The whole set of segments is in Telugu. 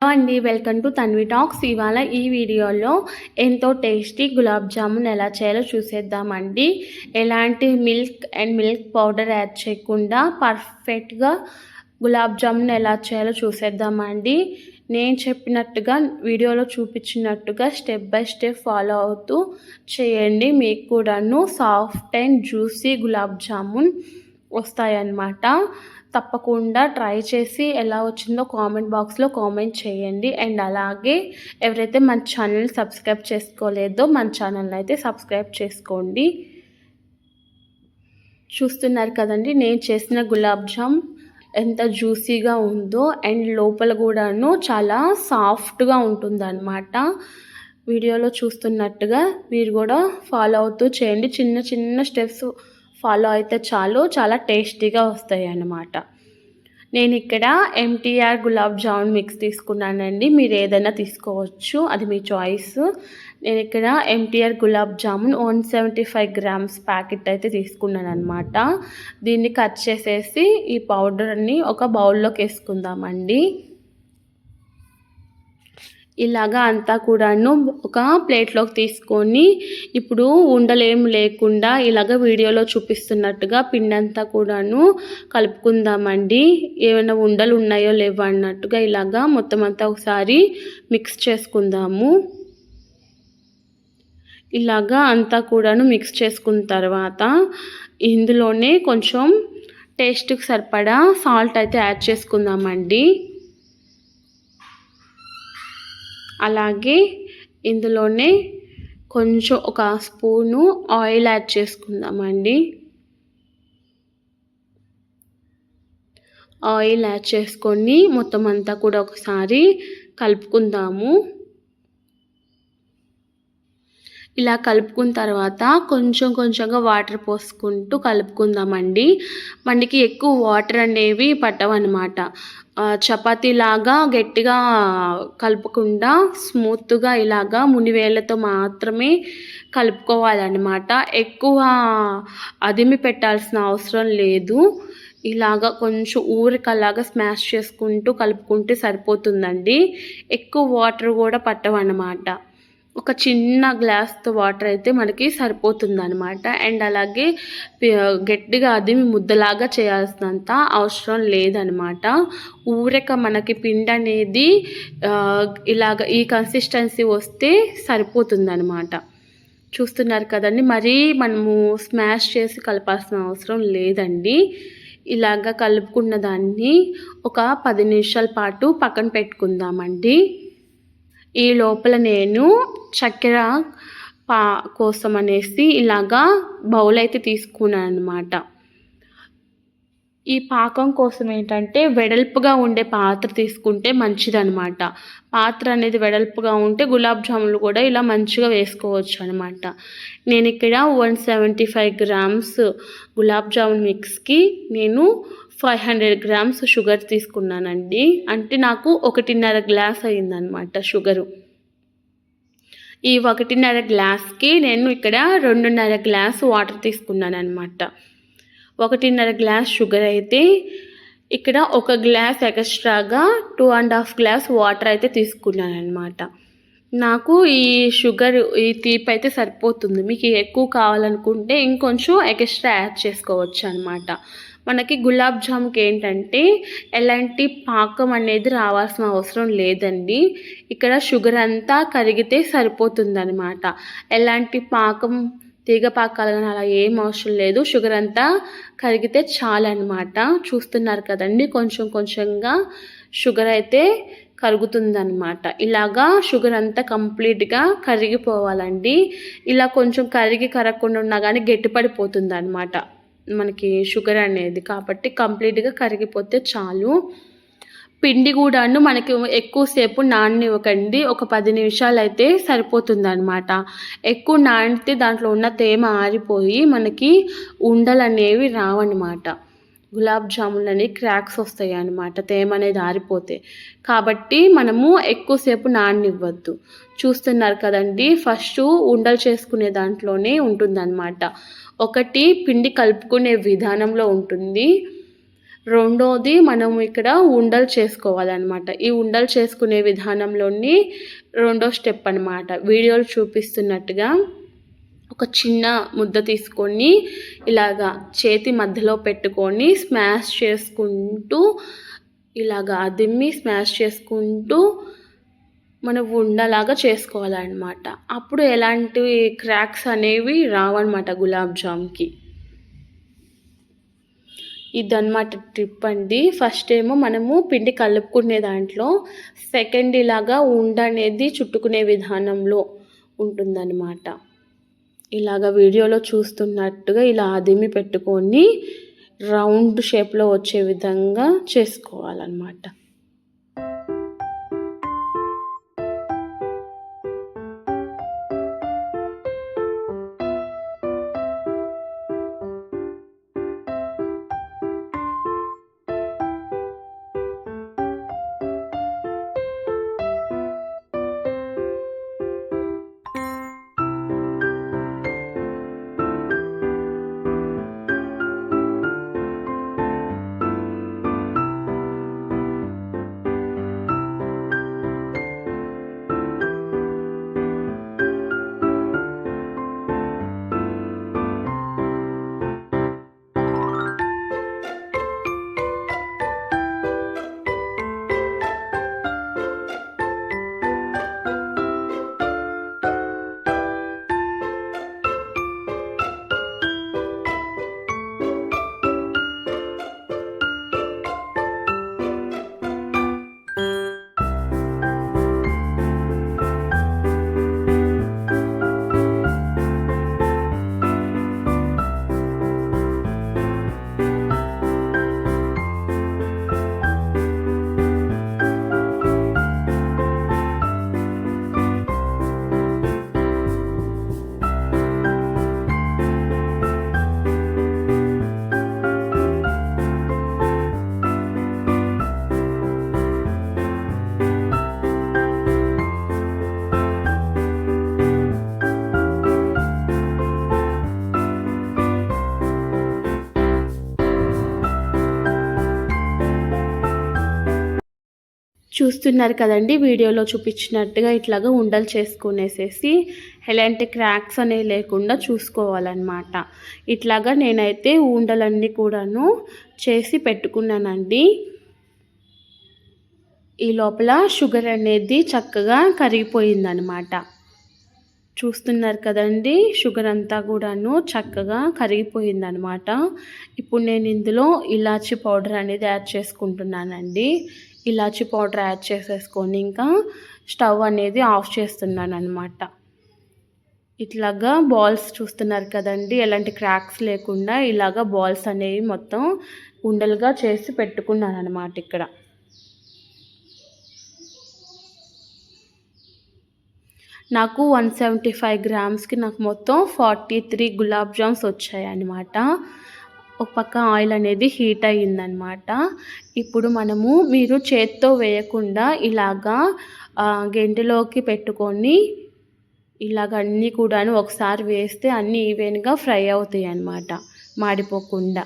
హలో అండి, వెల్కమ్ టు తన్వి టాక్స్. ఇవాళ ఈ వీడియోలో ఎంతో టేస్టీ గులాబ్ జామున్ ఎలా చేయాలో చూసేద్దామండి. ఎలాంటి మిల్క్ పౌడర్ యాడ్ చేయకుండా పర్ఫెక్ట్గా గులాబ్ జామున్ ఎలా చేయాలో చూసేద్దామండి. నేను చెప్పినట్టుగా వీడియోలో చూపించినట్టుగా స్టెప్ బై స్టెప్ ఫాలో అవుతూ చేయండి. మీకు కూడాను soft and juicy gulab jamun వస్తాయన్నమాట. తప్పకుండా ట్రై చేసి ఎలా వచ్చిందో కామెంట్ బాక్స్లో కామెంట్ చేయండి. అండ్ అలాగే ఎవరైతే మన ఛానల్ని సబ్స్క్రైబ్ చేసుకోలేదో మన ఛానల్ని అయితే సబ్స్క్రైబ్ చేసుకోండి. చూస్తున్నారు కదండి నేను చేసిన గులాబ్ జామ్ ఎంత జ్యూసీగా ఉందో అండ్ లోపల కూడాను చాలా సాఫ్ట్గా ఉంటుందన్నమాట. వీడియోలో చూస్తున్నట్టుగా మీరు కూడా ఫాలో అవుతూ చేయండి. చిన్న చిన్న స్టెప్స్ ఫాలో అయితే చాలా టేస్టీగా వస్తాయి అన్నమాట. నేను ఇక్కడ ఎంటీఆర్ గులాబ్ జామున్ మిక్స్ తీసుకున్నానండి. మీరు ఏదైనా తీసుకోవచ్చు, అది మీ చాయిస్. నేను ఇక్కడ MTR gulab jamun 175 grams packet అయితే తీసుకున్నాను అనమాట. దీన్ని కట్ చేసేసి ఈ పౌడర్ని ఒక బౌల్లోకి వేసుకుందామండి. ఇలాగా అంతా కూడాను ఒక ప్లేట్లోకి తీసుకొని ఇప్పుడు ఉండలేం లేకుండా ఇలాగ వీడియోలో చూపిస్తున్నట్టుగా పిండి అంతా కూడాను కలుపుకుందామండి. ఏమైనా ఉండలు ఉన్నాయో లేవో అన్నట్టుగా ఇలాగా మొత్తం అంతా ఒకసారి మిక్స్ చేసుకుందాము. ఇలాగా అంతా కూడాను మిక్స్ చేసుకున్న తర్వాత ఇందులోనే కొంచెం టేస్ట్కి సరిపడా సాల్ట్ అయితే యాడ్ చేసుకుందామండి. అలాగే ఇందులోనే కొంచెం ఒక స్పూను ఆయిల్ యాడ్ చేసుకుందామండి. ఆయిల్ యాడ్ చేసుకొని మొత్తం అంతా కూడా ఒకసారి కలుపుకుందాము. ఇలా కలుపుకున్న తర్వాత కొంచెంగా వాటర్ పోసుకుంటూ కలుపుకుందామండి. మనకి ఎక్కువ వాటర్ అనేవి పట్టవన్నమాట. చపాతీలాగా గట్టిగా కలుపుకుండా స్మూత్గా ఇలాగా మునివేళ్ళతో మాత్రమే కలుపుకోవాలన్నమాట. ఎక్కువ అదిమి పెట్టాల్సిన అవసరం లేదు. ఇలాగా కొంచెం ఊరికలాగా స్మాష్ చేసుకుంటూ కలుపుకుంటే సరిపోతుందండి. ఎక్కువ వాటర్ కూడా పట్టవన్నమాట. ఒక చిన్న గ్లాస్తో వాటర్ అయితే మనకి సరిపోతుందన్నమాట. అండ్ అలాగే గట్టిగా అది ముద్దలాగా చేయాల్సినంత అవసరం లేదనమాట. ఊరక మనకి పిండి అనేది ఇలాగ ఈ కన్సిస్టెన్సీ వస్తే సరిపోతుందన్నమాట. చూస్తున్నారు కదండి, మరీ మనము స్మాష్ చేసి కలపాల్సిన అవసరం లేదండి. ఇలాగ కలుపుకున్న దాన్ని ఒక 10 నిమిషాల పాటు పక్కన పెట్టుకుందామండి. ఈ లోపల నేను చక్కెర కోసం అనేసి ఇలాగా బౌల్ అయితే తీసుకున్నాను అనమాట. ఈ పాకం కోసం ఏంటంటే వెడల్పుగా ఉండే పాత్ర తీసుకుంటే మంచిదనమాట. పాత్ర అనేది వెడల్పుగా ఉంటే గులాబ్ జాములు కూడా ఇలా మంచిగా వేసుకోవచ్చు అనమాట. నేను ఇక్కడ 175 గ్రామ్స్ గులాబ్ జామున్ మిక్స్కి నేను 500 గ్రామ్స్ షుగర్ తీసుకున్నానండి. అంటే నాకు 1.5 గ్లాస్ అయిందనమాట షుగరు. ఈ 1.5 గ్లాస్కి నేను ఇక్కడ 2.5 గ్లాస్ వాటర్ తీసుకున్నాను అనమాట. 1.5 గ్లాస్ షుగర్ అయితే ఇక్కడ 1 గ్లాస్ ఎక్స్ట్రాగా 2.5 గ్లాస్ వాటర్ అయితే తీసుకున్నాను అనమాట. నాకు ఈ షుగర్ ఈ తీపి అయితే సరిపోతుంది. మీకు ఎక్కువ కావాలనుకుంటే ఇంకొంచెం ఎక్స్ట్రా యాడ్ చేసుకోవచ్చు అనమాట. మనకి గులాబ్ జామ్కి ఏంటంటే ఎలాంటి పాకం అనేది రావాల్సిన అవసరం లేదండి. ఇక్కడ షుగర్ అంతా కరిగితే సరిపోతుందనమాట. ఎలాంటి పాకం తీగ పాకాలు కానీ అలా ఏం అవసరం లేదు. షుగర్ అంతా కరిగితే చాలన్నమాట. చూస్తున్నారు కదండి, కొంచెంగా షుగర్ అయితే కరుగుతుందన్నమాట. ఇలాగా షుగర్ అంతా కంప్లీట్గా కరిగిపోవాలండి. ఇలా కొంచెం కరగకుండా ఉన్నా కానీ గట్టిపడిపోతుంది అనమాట మనకి షుగర్ అనేది. కాబట్టి కంప్లీట్గా కరిగిపోతే చాలు. పిండి కూడాను మనకి ఎక్కువసేపు నాననివ్వకండి. ఒక 10 నిమిషాలు అయితే సరిపోతుందన్నమాట. ఎక్కువ నానితే దాంట్లో ఉన్న తేమ ఆరిపోయి మనకి ఉండలు అనేవి రావన్నమాట. గులాబ్ జామున్ అనేవి క్రాక్స్ వస్తాయి అన్నమాట తేమ అనేది ఆరిపోతే. కాబట్టి మనము ఎక్కువసేపు నాననివ్వద్దు. చూస్తున్నారు కదండి, ఫస్ట్ ఉండలు చేసుకునే దాంట్లోనే ఉంటుందన్నమాట. ఒకటి పిండి కలుపుకునే విధానంలో ఉంటుంది. రెండోది మనం ఇక్కడ ఉండలు చేసుకోవాలన్నమాట. ఈ ఉండలు చేసుకునే విధానంలోని రెండో స్టెప్ అనమాట. వీడియోలో చూపిస్తున్నట్టుగా ఒక చిన్న ముద్ద తీసుకొని ఇలాగా చేతి మధ్యలో పెట్టుకొని స్మాష్ చేసుకుంటూ ఇలాగా అదిమి స్మాష్ చేసుకుంటూ మనం ఉండలాగా చేసుకోవాలన్నమాట. అప్పుడు ఎలాంటి క్రాక్స్ అనేవి రావన్నమాట గులాబ్ జామ్‌కి. ఇదన్నమాట ట్రిప్ అండి. ఫస్ట్ ఏమో మనము పిండి కలుపుకునే దాంట్లో, సెకండ్ ఇలాగా అనేది చుట్టుకునే విధానంలో ఉంటుందన్నమాట. ఇలాగ వీడియోలో చూస్తున్నట్టుగా ఇలా అదిమి పెట్టుకొని రౌండ్ షేప్‌లో వచ్చే విధంగా చేసుకోవాలన్నమాట. చూస్తున్నారు కదండి, వీడియోలో చూపించినట్టుగా ఇట్లాగా ఉండలు చేసుకునేసేసి ఎలాంటి క్రాక్స్ అనేవి లేకుండా చూసుకోవాలన్నమాట. ఇట్లాగా నేనైతే ఉండలన్నీ కూడాను చేసి పెట్టుకున్నానండి. ఈ లోపల షుగర్ అనేది చక్కగా కరిగిపోయిందనమాట. చూస్తున్నారు కదండి, షుగర్ అంతా కూడాను చక్కగా కరిగిపోయిందనమాట. ఇప్పుడు నేను ఇందులో ఇలాచీ పౌడర్ అనేది యాడ్ చేసుకుంటున్నానండి. ఇలాచీ పౌడర్ యాడ్ చేసేసుకొని ఇంకా స్టవ్ అనేది ఆఫ్ చేస్తున్నాను అనమాట. ఇట్లాగా బాల్స్ చూస్తున్నారు కదండి, ఎలాంటి క్రాక్స్ లేకుండా ఇలాగా బాల్స్ అనేవి మొత్తం ఉండలుగా చేసి పెట్టుకున్నాను అనమాట. ఇక్కడ నాకు 175 గ్రామ్స్కి నాకు మొత్తం 43 గులాబ్ జామ్స్ వచ్చాయన్నమాట. ఒక పక్క ఆయిల్ అనేది హీట్ అయ్యిందనమాట. ఇప్పుడు మీరు చేత్తో వేయకుండా ఇలాగా గెంటిలోకి పెట్టుకొని ఇలాగ అన్నీ కూడాను ఒకసారి వేస్తే అన్నీ ఈవెన్గా ఫ్రై అవుతాయి అన్నమాట, మాడిపోకుండా.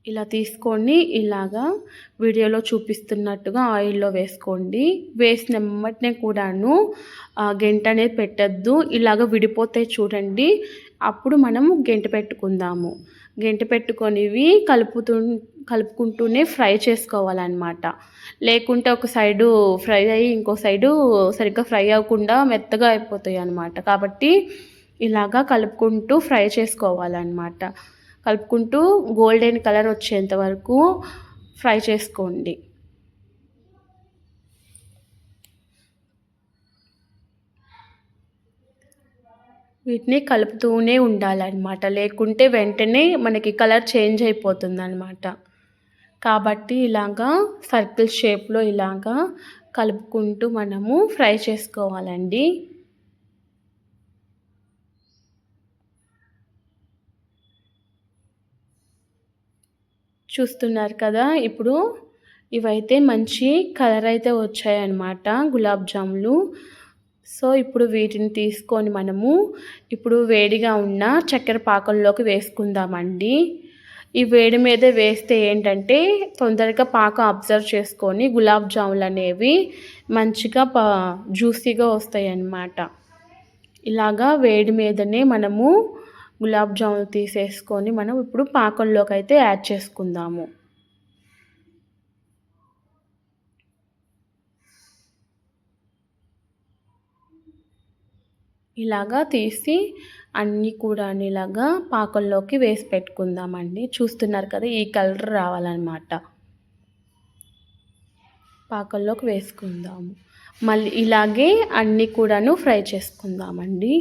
ఇలా తీసుకొని ఇలాగా వీడియోలో చూపిస్తున్నట్టుగా ఆయిల్లో వేసుకోండి. వేసిన వెంటనే కూడాను గెంట అనేది పెట్టద్దు, ఇలాగ విడిపోతాయి చూడండి. అప్పుడు మనము గెంట పెట్టుకుందాము. గెంట పెట్టుకొని ఇవి కలుపుకుంటూనే ఫ్రై చేసుకోవాలన్నమాట. లేకుంటే ఒక సైడు ఫ్రై అయ్యి ఇంకో సైడు సరిగ్గా ఫ్రై అవ్వకుండా మెత్తగా అయిపోతాయి అన్నమాట. కాబట్టి ఇలాగా కలుపుకుంటూ ఫ్రై చేసుకోవాలన్నమాట. కలుపుకుంటూ గోల్డెన్ కలర్ వచ్చేంత వరకు ఫ్రై చేసుకోండి. వీటిని కలుపుతూనే ఉండాలన్నమాట, లేకుంటే వెంటనే మనకి కలర్ చేంజ్ అయిపోతుందన్నమాట. కాబట్టి ఇలాగా సర్కిల్ షేప్లో ఇలాగా కలుపుకుంటూ మనము ఫ్రై చేసుకోవాలండి. చూస్తున్నారు కదా, ఇప్పుడు ఇవైతే మంచి కలర్ అయితే వచ్చాయన్నమాట గులాబ్ జాములు. సో ఇప్పుడు వీటిని తీసుకొని ఇప్పుడు వేడిగా ఉన్న చక్కెర పాకంలోకి వేసుకుందామండి. ఈ వేడి మీదే వేస్తే ఏంటంటే తొందరగా పాకం అబ్జర్వ్ చేసుకొని గులాబ్ జాములు అనేవి మంచిగా జ్యూసీగా వస్తాయన్నమాట. ఇలాగా వేడి మీదనే మనము గులాబ్ జాములు తీసేసుకొని మనం ఇప్పుడు పాకంలోకి అయితే యాడ్ చేసుకుందాము. ఇలాగా తీసి అన్నీ కూడా ఇలాగా పాకంలోకి వేసి పెట్టుకుందామండి. చూస్తున్నారు కదా, ఈ కలర్ రావాలన్నమాట. పాకంలోకి వేసుకుందాము. మళ్ళీ ఇలాగే అన్నీ కూడాను ఫ్రై చేసుకుందామండి.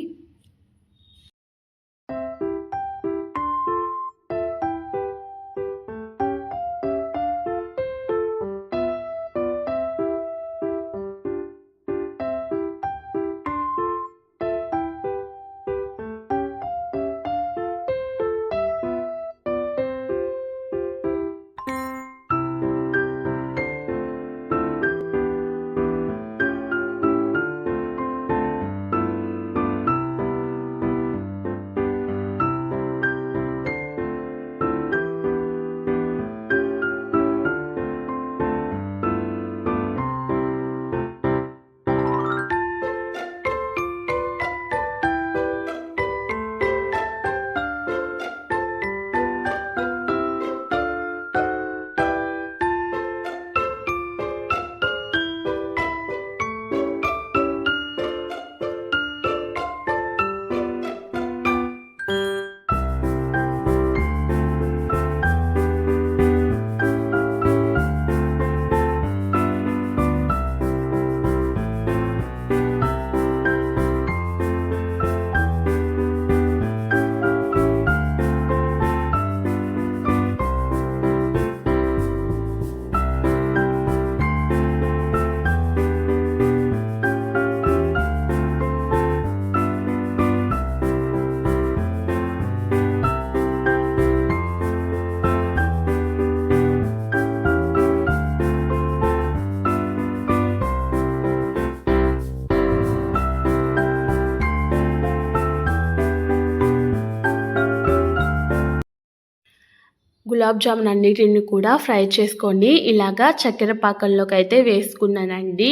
గులాబ్ జామున్ అన్నిటిని కూడా ఫ్రై చేసుకొని ఇలాగా చక్కెర పాకంలోకి అయితే వేసుకున్నానండి.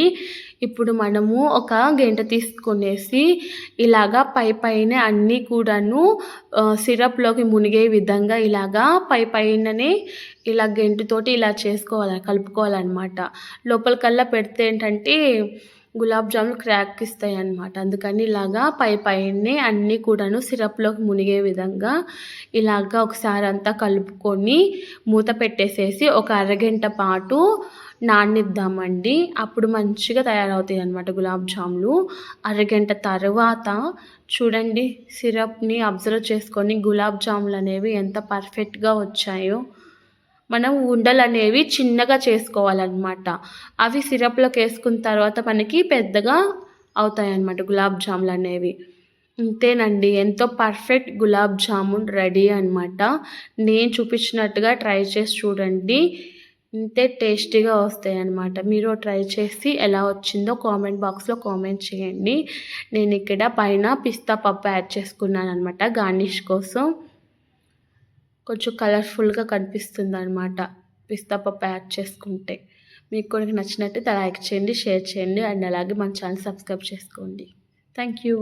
ఇప్పుడు మనము ఒక గెంట తీసుకొనేసి ఇలాగా పైనే అన్నీ కూడాను సిరప్లోకి మునిగే విధంగా ఇలాగా పైననే ఇలా గెంటుతోటి ఇలా కలుపుకోవాలన్నమాట. లోపలికల్లా పెడితే ఏంటంటే గులాబ్ జాములు క్రాక్ ఇస్తాయి అన్నమాట. అందుకని ఇలాగా పైనే అన్నీ కూడాను సిరప్లోకి మునిగే విధంగా ఇలాగా ఒకసారి అంతా కలుపుకొని మూత పెట్టేసేసి ఒక అరగంట పాటు నాననిద్దామండి. అప్పుడు మంచిగా తయారవుతాయి అన్నమాట గులాబ్ జాములు. అరగంట తర్వాత చూడండి, సిరప్ని అబ్జర్వ్ చేసుకొని గులాబ్ జాములు అనేవి ఎంత పర్ఫెక్ట్గా వచ్చాయో. మనం ఉండలు అనేవి చిన్నగా చేసుకోవాలన్నమాట. అవి సిరప్లోకి వేసుకున్న తర్వాత మనకి పెద్దగా అవుతాయన్నమాట గులాబ్ జాములు అనేవి. అంతేనండి, ఎంతో పర్ఫెక్ట్ గులాబ్ జామున్ రెడీ అనమాట. నేను చూపించినట్టుగా ట్రై చేసి చూడండి, ఇంతే టేస్టీగా వస్తాయి అన్నమాట. మీరు ట్రై చేసి ఎలా వచ్చిందో కామెంట్ బాక్స్లో కామెంట్ చేయండి. నేను ఇక్కడ పైన పిస్తా పప్పు యాడ్ చేసుకున్నాను అనమాట గార్నిష్ కోసం. కొంచెం కలర్ఫుల్గా కనిపిస్తుంది అనమాట పిస్తా పప్పు యాడ్ చేసుకుంటే. మీకు కూడా నచ్చినట్లయితే లైక్ చేయండి, షేర్ చేయండి, అండ్ అలాగే మన ఛానల్ సబ్స్క్రైబ్ చేసుకోండి. Thank you.